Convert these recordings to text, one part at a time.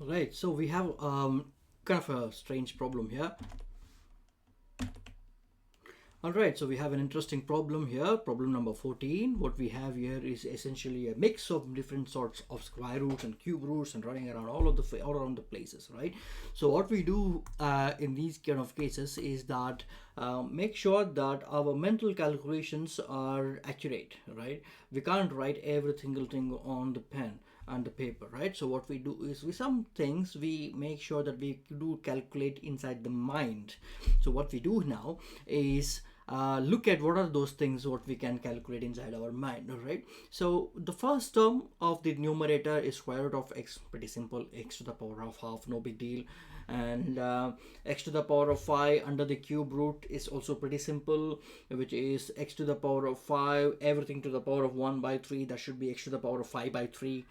Right, so we have kind of a strange problem here. Alright, so we have an interesting problem here, problem number 14. What we have here is essentially a mix of different sorts of square roots and cube roots and running around all around the places, right? So what we do in these kind of cases is that make sure that our mental calculations are accurate, right? We can't write every single thing on the pen and the paper, right? So what we do is with some things we make sure that we do calculate inside the mind. So what we do now is look at what are those things what we can calculate inside our mind. All right, so the first term of the numerator is square root of x, pretty simple, x to the power of half, no big deal. And x to the power of 5 under the cube root is also pretty simple, which is x to the power of 5 everything to the power of 1 by 3, that should be x to the power of 5 by 3.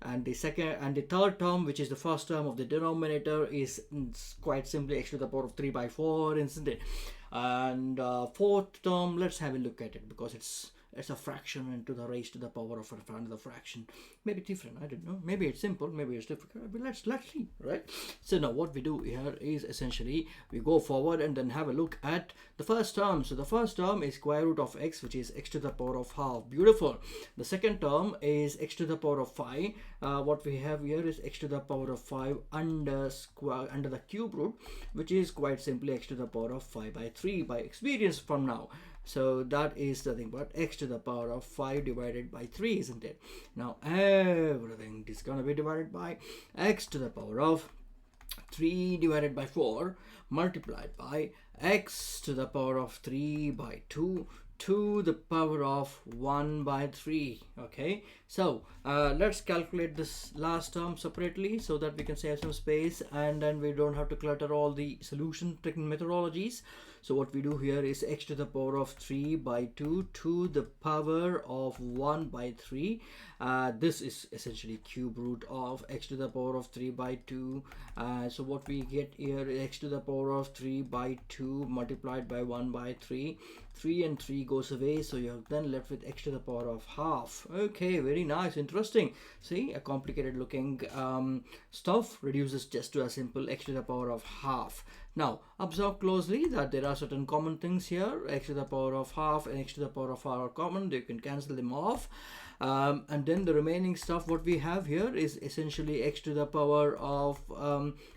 And the third term, which is the first term of the denominator, is quite simply x to the power of 3 by 4, isn't it? And fourth term, let's have a look at it, because it's a fraction and to the raised to the power of another fraction. Maybe different, I don't know, maybe it's simple, maybe it's difficult, but let's see, right? So now what we do here is essentially we go forward and then have a look at the first term. So the first term is square root of x, which is x to the power of half, beautiful. The second term is x to the power of 5. What we have here is x to the power of 5 under the cube root, which is quite simply x to the power of 5 by 3 by experience from now. So that is nothing but x to the power of 5 divided by 3, isn't it? Now everything is going to be divided by x to the power of 3 divided by 4 multiplied by x to the power of 3 by 2 to the power of 1 by 3. Okay, so let's calculate this last term separately so that we can save some space and then we don't have to clutter all the solution methodologies. So what we do here is x to the power of 3 by 2 to the power of 1 by 3. This is essentially cube root of x to the power of 3 by 2. So what we get here is x to the power of 3 by 2 multiplied by 1 by 3. 3 and 3 goes away, so you're then left with x to the power of half. Okay, very nice, interesting. See, a complicated looking stuff reduces just to a simple x to the power of half. Now observe closely that there are certain common things here. X to the power of half and x to the power of 5 are common, you can cancel them off. And then the remaining stuff what we have here is essentially x to the power of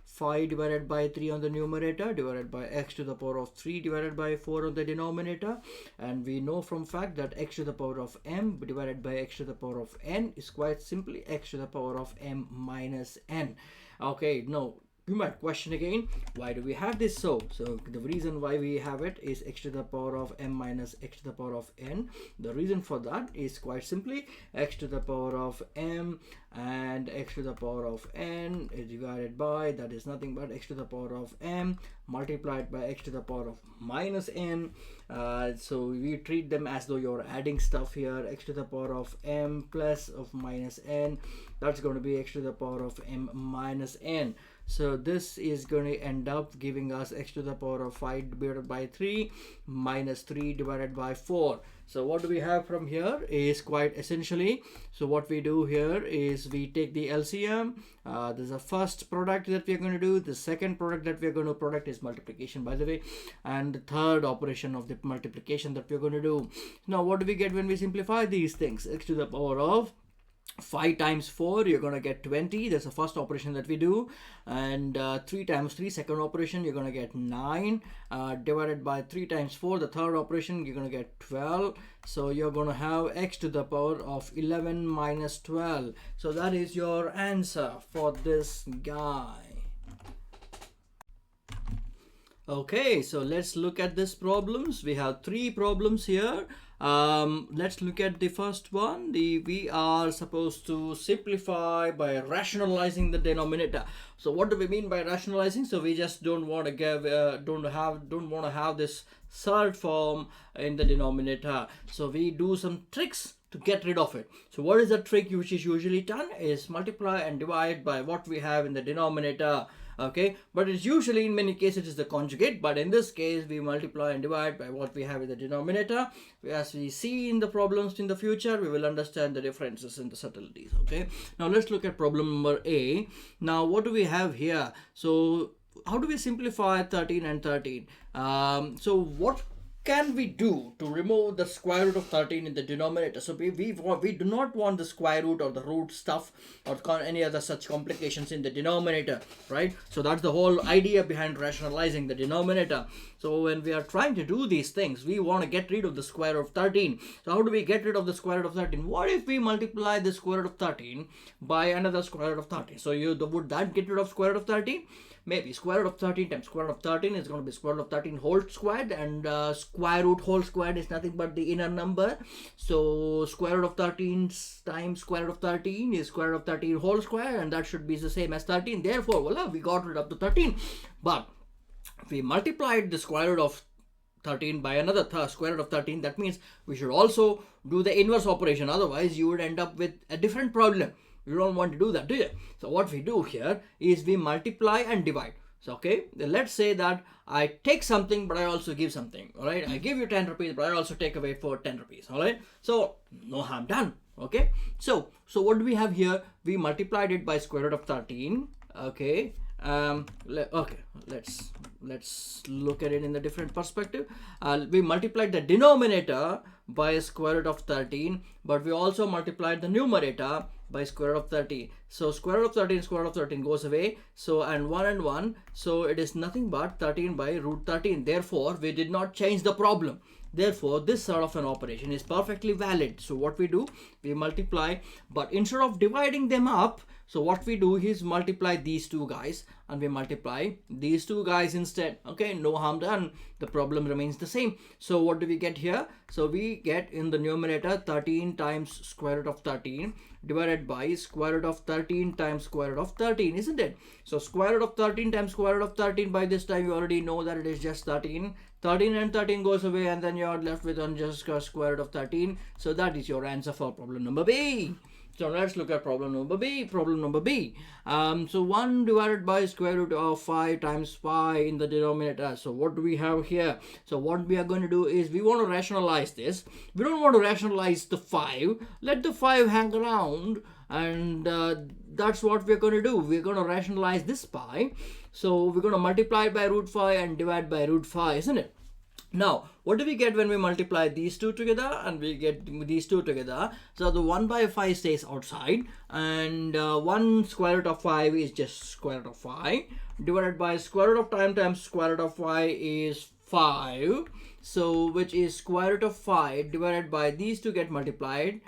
5 divided by 3 on the numerator divided by x to the power of 3 divided by 4 on the denominator. And we know from fact that x to the power of m divided by x to the power of n is quite simply x to the power of m minus n. Okay, now you might question again, why do we have this? So the reason why we have it is x to the power of m minus x to the power of n. The reason for that is quite simply x to the power of m and x to the power of n is divided by, that is nothing but x to the power of m multiplied by x to the power of minus n. So we treat them as though you're adding stuff here. X to the power of m plus of minus n, that's going to be x to the power of m minus n. So this is going to end up giving us x to the power of 5 divided by 3 minus 3 divided by 4. So what do we have from here is quite essentially, so what we do here is we take the LCM. There's a first product that we're going to do. The second product that we're going to product is multiplication, by the way, and the third operation of the multiplication that we're going to do. Now what do we get when we simplify these things? X to the power of 5 times 4, you're going to get 20. That's the first operation that we do. And 3 times 3, second operation, you're going to get 9 divided by 3 times 4, the third operation, you're going to get 12. So you're going to have x to the power of 11 minus 12. So that is your answer for this guy. Okay, so let's look at these problems. We have 3 problems here. Let's look at the first one. We are supposed to simplify by rationalizing the denominator. So what do we mean by rationalizing? So we just don't want to give don't want to have this third form in the denominator. So we do some tricks to get rid of it. So what is the trick which is usually done is multiply and divide by what we have in the denominator. Okay, but it's usually in many cases is the conjugate, but in this case we multiply and divide by what we have in the denominator. As we see in the problems in the future, we will understand the differences in the subtleties. Okay, now let's look at problem number A. Now what do we have here? So how do we simplify 13 and 13? So what can we do to remove the square root of 13 in the denominator? So we do not want the square root or the root stuff or any other such complications in the denominator, right? So that's the whole idea behind rationalizing the denominator. So when we are trying to do these things, we want to get rid of the square root of 13. So how do we get rid of the square root of 13? What if we multiply the square root of 13 by another square root of 13? So would that get rid of square root of 13? Maybe square root of 13 times square root of 13 is going to be square root of 13 whole squared, and square root whole squared is nothing but the inner number. So square root of 13 times square root of 13 is square root of 13 whole square, and that should be the same as 13. Therefore, voila, we got rid of the 13. But if we multiplied the square root of 13 by another square root of 13, that means we should also do the inverse operation. Otherwise, you would end up with a different problem. You don't want to do that, do you? So what we do here is we multiply and divide. So okay, let's say that I take something but I also give something. All right, I give you 10 rupees but I also take away for 10 rupees. All right, so no harm done. Okay, so what do we have here? We multiplied it by square root of 13. Okay, okay, let's look at it in a different perspective. We multiplied the denominator by square root of 13, but we also multiplied the numerator by square root of 13. So square root of 13, square root of 13 goes away. So and 1, so it is nothing but 13 by root 13. Therefore, we did not change the problem. Therefore, this sort of an operation is perfectly valid. So what we do, we multiply, but instead of dividing them up, so what we do is multiply these two guys and we multiply these two guys instead. Okay, no harm done. The problem remains the same. So what do we get here? So we get in the numerator 13 times square root of 13 divided by square root of 13 times square root of 13, isn't it? So square root of 13 times square root of 13, by this time you already know that it is just 13. 13 and 13 goes away and then you are left with on just square root of 13. So that is your answer for problem number B. So let's look at problem number B. Problem number B. So 1 divided by square root of 5 times pi in the denominator. So what do we have here? So what we are going to do is we want to rationalize this. We don't want to rationalize the 5. Let the 5 hang around, and that's what we're going to do. We're going to rationalize this pi. So we're going to multiply by root 5 and divide by root 5, isn't it? Now, what do we get when we multiply these two together and we get these two together? So the 1 by 5 stays outside, and 1 square root of 5 is just square root of 5 divided by square root of time times square root of 5 is 5. So which is square root of 5 divided by these two get multiplied,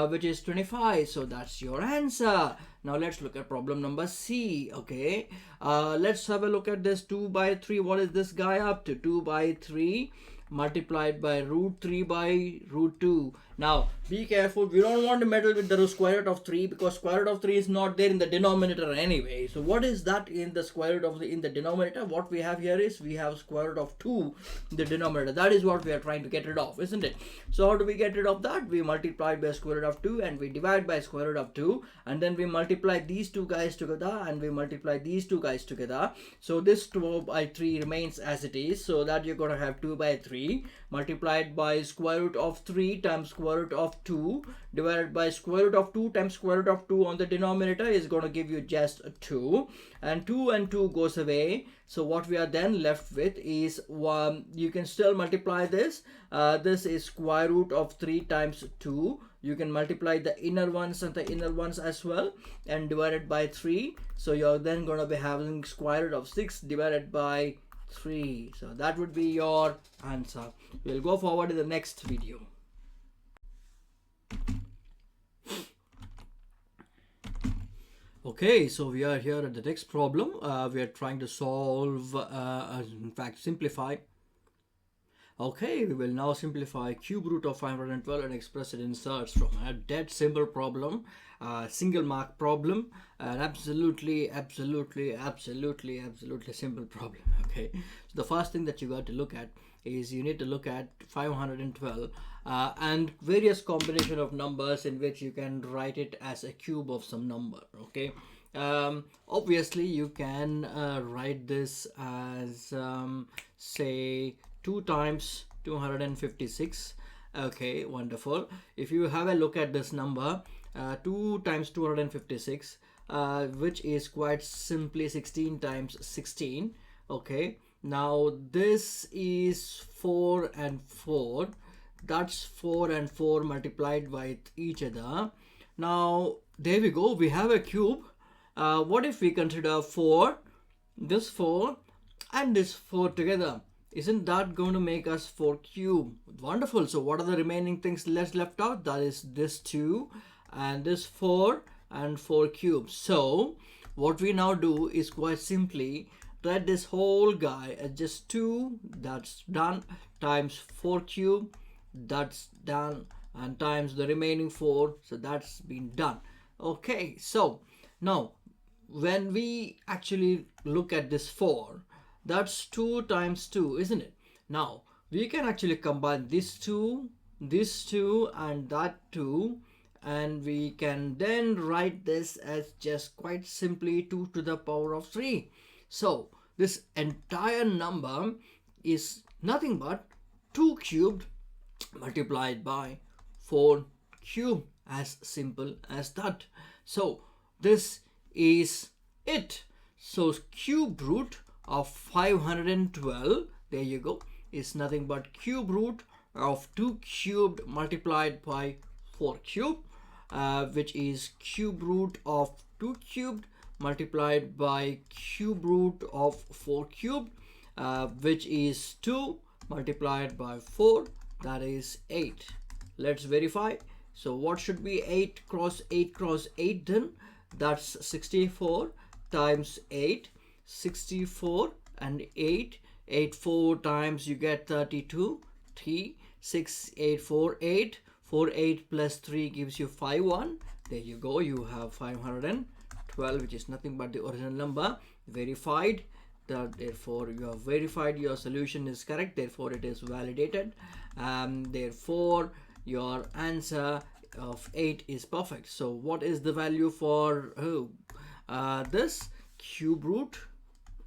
which is 25. So that's your answer. Now let's look at problem number C. Okay, let's have a look at this 2 by 3. What is this guy up to? 2 by 3 multiplied by root 3 by root 2. Now be careful, we don't want to meddle with the square root of 3 because square root of 3 is not there in the denominator anyway. So what is that in the square root of in the denominator? What we have here is we have square root of 2 in the denominator. That is what we are trying to get rid of, isn't it? So how do we get rid of that? We multiply by square root of 2 and we divide by square root of 2, and then we multiply these two guys together and we multiply these two guys together. So this 2 by 3 remains as it is, so that you're going to have 2 by 3 multiplied by square root of 3 times square root of 2 divided by square root of 2 times square root of 2 on the denominator is going to give you just 2, and 2 goes away. So what we are then left with is 1. You can still multiply this. This is square root of 3 times 2. You can multiply the inner ones and the inner ones as well and divided by 3. So you're then going to be having square root of 6 divided by 3. So that would be your answer. We'll go forward in the next video. Okay, so we are here at the next problem. We are trying to solve, in fact, simplify. Okay, we will now simplify cube root of 512 and express it in Surds from a dead simple problem, single mark problem, an absolutely simple problem. Okay, so the first thing that you got to look at is you need to look at 512 and various combination of numbers in which you can write it as a cube of some number. Okay, obviously you can write this as say 2 times 256. Okay, wonderful. If you have a look at this number, 2 times 256, which is quite simply 16 times 16. Okay, now this is 4 and 4. That's 4 and 4 multiplied by each other. Now there we go, we have a cube. What if we consider 4, this 4 and this 4 together? Isn't that going to make us 4 cube? Wonderful. So what are the remaining things left out? That is this 2 and this 4 and 4 cubes. So what we now do is quite simply write this whole guy as just 2, that's done, times 4 cube, that's done, and times the remaining 4, so that's been done. Okay, so now when we actually look at this 4, that's 2 times 2, isn't it? Now we can actually combine this 2 and that 2, and we can then write this as just quite simply 2 to the power of 3. So this entire number is nothing but 2 cubed multiplied by 4 cubed, as simple as that. So this is it. So cube root of 512, there you go, is nothing but cube root of 2 cubed multiplied by 4 cubed, which is cube root of 2 cubed multiplied by cube root of 4 cubed, which is 2 multiplied by 4, that is 8. Let's verify. So what should be 8 cross 8 cross 8 then? That's 64 times 8, 64 and 8, 8 4 times you get 32, 3, 6, 8, 4, 8, 4, 8 plus 3 gives you 5, 1. There you go, you have 512, which is nothing but the original number, verified. Therefore you have verified your solution is correct, therefore it is validated, therefore your answer of 8 is perfect. So what is the value for this? Cube root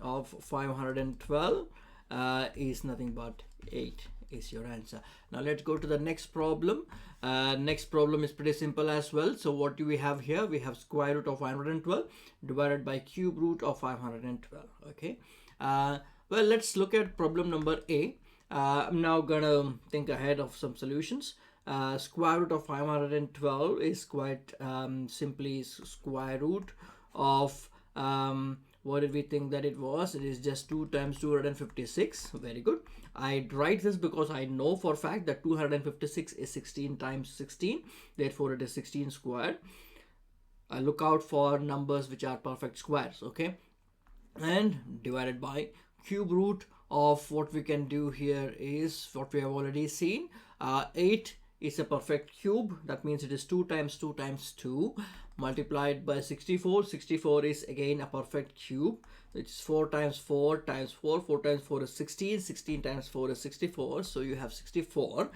of 512 is nothing but 8 is your answer. Now let's go to the next problem. Next problem is pretty simple as well. So what do we have here? We have square root of 512 divided by cube root of 512. Okay, well, let's look at problem number A. I'm now gonna think ahead of some solutions. Square root of 512 is quite simply square root of what did we think that it was? It is just 2 times 256. Very good. I write this because I know for a fact that 256 is 16 times 16. Therefore, it is 16 squared. I look out for numbers which are perfect squares. Okay. And divided by cube root of what we can do here is what we have already seen. 8 is a perfect cube. That means it is 2 times 2 times 2 multiplied by 64. 64 is again a perfect cube. It's 4 times 4 times 4. 4 times 4 is 16. 16 times 4 is 64. So you have 64.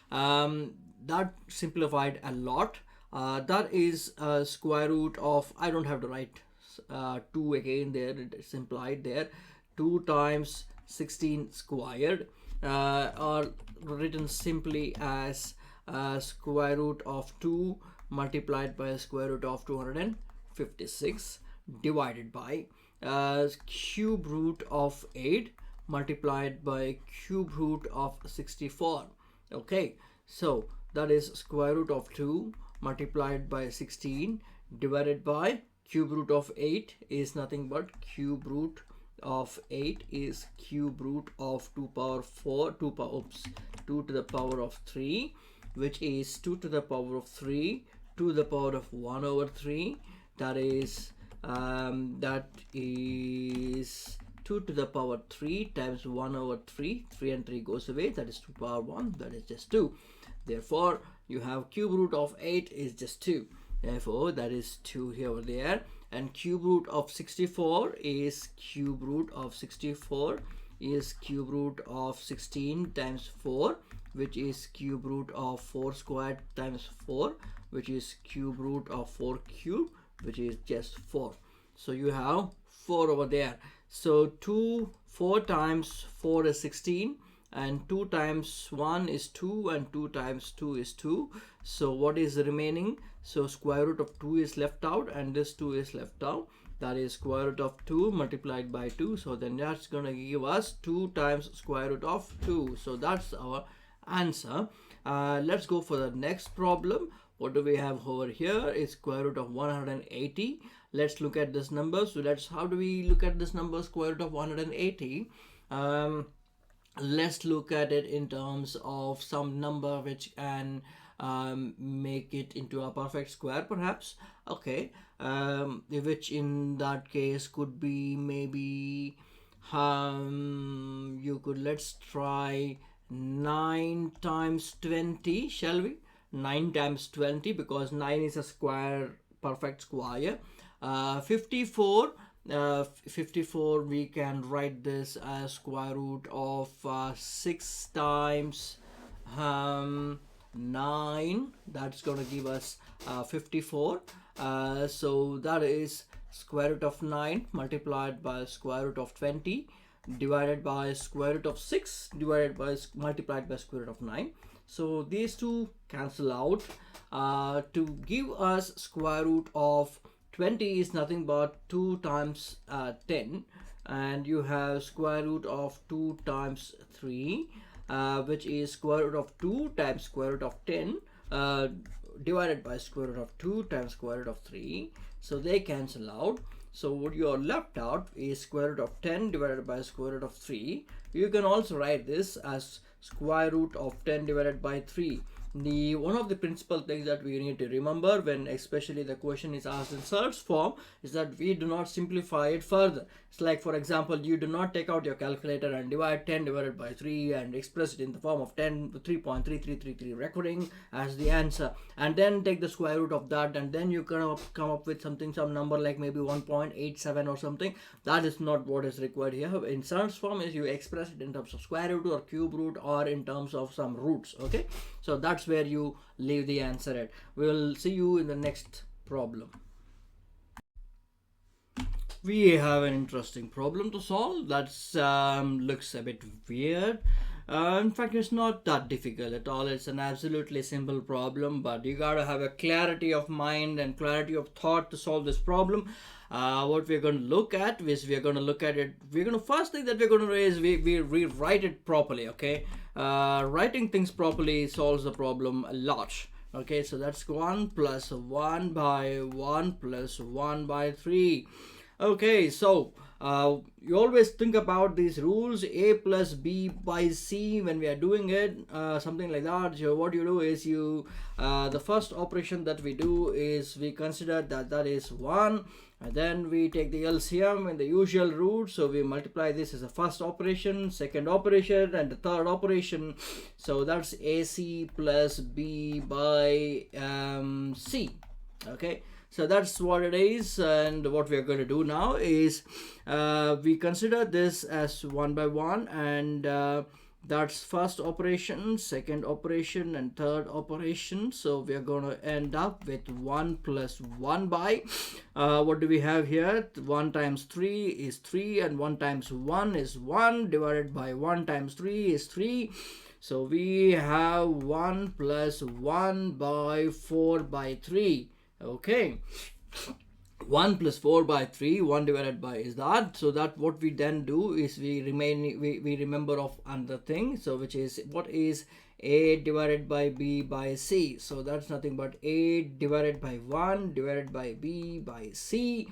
That simplified a lot. That is square root of, I don't have to write 2 again there. It's implied there. 2 times 16 squared, or written simply as square root of 2 multiplied by square root of 256 divided by cube root of 8 multiplied by cube root of 64. Okay, so that is square root of 2 multiplied by 16 divided by cube root of 8 is nothing but cube root of 8 is cube root of 2 power 4, 2 to the power of 3, which is 2 to the power of 3 to the power of 1 over 3. That is 2 to the power 3 times 1 over 3. 3 and 3 goes away. That is 2 power 1. That is just 2. Therefore, you have cube root of 8 is just 2. Therefore, that is 2 here over there. And cube root of 64 is cube root of 64 is cube root of 16 times 4, which is cube root of 4 squared times 4, which is cube root of 4 cube, which is just 4. So you have 4 over there. So 4 times 4 is 16, and 2 times 1 is 2, and 2 times 2 is 2. So what is remaining? So square root of 2 is left out, and this 2 is left out. That is square root of 2 multiplied by 2. So then that's going to give us 2 times square root of 2. So that's our answer. Let's go for the next problem. What do we have over here? Is square root of 180. Let's look at this number. So how do we look at this number, square root of 180? Let's look at it in terms of some number which can make it into a perfect square, perhaps. Okay, which in that case could be maybe let's try 9 times 20, shall we? 9 times 20, because 9 is a square, perfect square. 54 we can write this as square root of 6 times 9. That's going to give us 54. So that is square root of 9 multiplied by square root of 20 divided by square root of 6 multiplied by square root of 9. So these two cancel out to give us square root of 20 is nothing but 2 times 10, and you have square root of 2 times 3, which is square root of 2 times square root of 10 divided by square root of 2 times square root of 3. So they cancel out. So what you are left out is square root of 10 divided by square root of 3. You can also write this as square root of 10 divided by 3. One of the principal things that we need to remember when especially the question is asked in Surds form is that we do not simplify it further. It's like, for example, you do not take out your calculator and divide 10 divided by 3 and express it in the form of 3.3333 recording as the answer, and then take the square root of that, and then you come up with some number like maybe 1.87 or something. That is not what is required here. In Surds form is you express it in terms of square root or cube root or in terms of some roots. Okay, so that's where you leave the answer at. We will see you in the next problem. We have an interesting problem to solve that looks a bit weird. In fact, it's not that difficult at all. It's an absolutely simple problem, but you gotta have a clarity of mind and clarity of thought to solve this problem. What we're going to look at is first thing that we're going to do is we write it properly. Okay, writing things properly solves the problem a lot. Okay, so that's 1 plus 1 by 1 plus 1 by 3. Okay, so you always think about these rules, a plus b by c, when we are doing it, something like that. So what you do is the first operation that we do is we consider that is 1, and then we take the LCM in the usual route. So we multiply this as the first operation, second operation, and the third operation. So that's ac plus b by c. Okay, so that's what it is, and what we are going to do now is we consider this as 1 by 1, and that's first operation, second operation, and third operation. So we are going to end up with 1 plus 1 by what do we have here? 1 times 3 is 3, and 1 times 1 is 1 divided by 1 times 3 is 3. So we have 1 plus 1 by 4 by 3. Okay, 1 plus 4 by 3, 1 divided by is that. So that what we then do is we remember of another thing, so which is what is a divided by b by c. So that's nothing but a divided by 1 divided by b by c.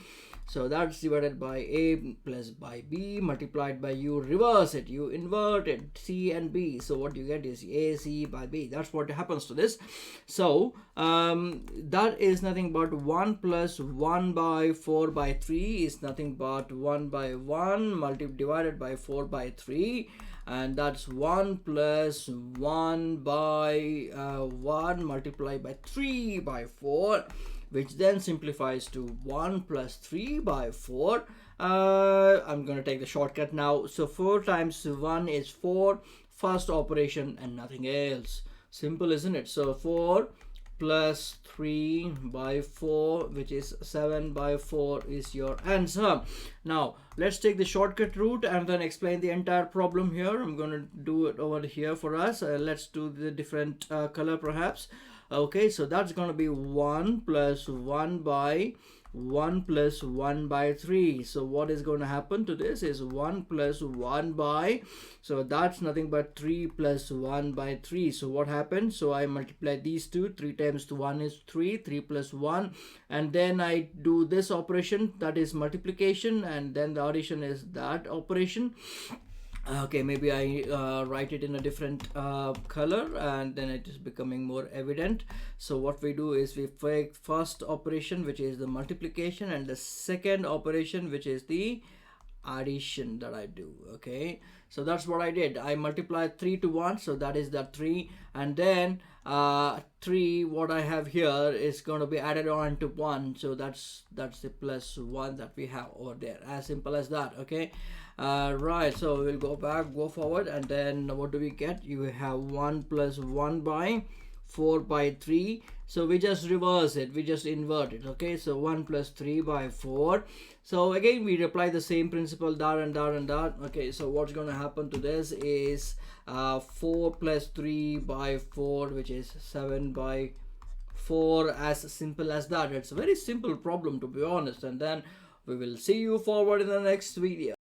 So that's divided by a plus by b multiplied by, you reverse it, you invert it, c and b. So what you get is ac by b. That's what happens to this. So that is nothing but 1 plus 1 by 4 by 3 is nothing but 1 by 1 divided by 4 by 3. And that's 1 plus 1 by 1 multiplied by 3 by 4. which then simplifies to 1 plus 3 by 4. I'm going to take the shortcut now. So 4 times 1 is 4, first operation and nothing else. Simple, isn't it? So 4 plus 3 by 4, which is 7 by 4, is your answer. Now let's take the shortcut route and then explain the entire problem here. I'm going to do it over here for us. Let's do the different color perhaps. Okay, so that's going to be 1 plus 1 by 1 plus 1 by 3. So what is going to happen to this is 1 plus 1 by, so that's nothing but 3 plus 1 by 3. So what happens? So I multiply these two. 3 times 1 is 3, 3 plus 1, and then I do this operation, that is multiplication, and then the addition is that operation. Okay, maybe I write it in a different color, and then it is becoming more evident. So what we do is we take first operation, which is the multiplication, and the second operation, which is the addition that I do. Okay, so that's what I did. I multiplied 3 to 1, so that is that 3, and then 3, what I have here is going to be added on to 1, so that's the plus 1 that we have over there. As simple as that. Okay, right, so we'll go forward, and then what do we get? You have 1 plus 1 by 4 by 3. So we just reverse it, we just invert it. Okay, so 1 plus 3 by 4. So again we apply the same principle, that and that and that. Okay, so what's going to happen to this is 4 plus 3 by 4, which is 7 by 4. As simple as that. It's a very simple problem, to be honest, and then we will see you forward in the next video.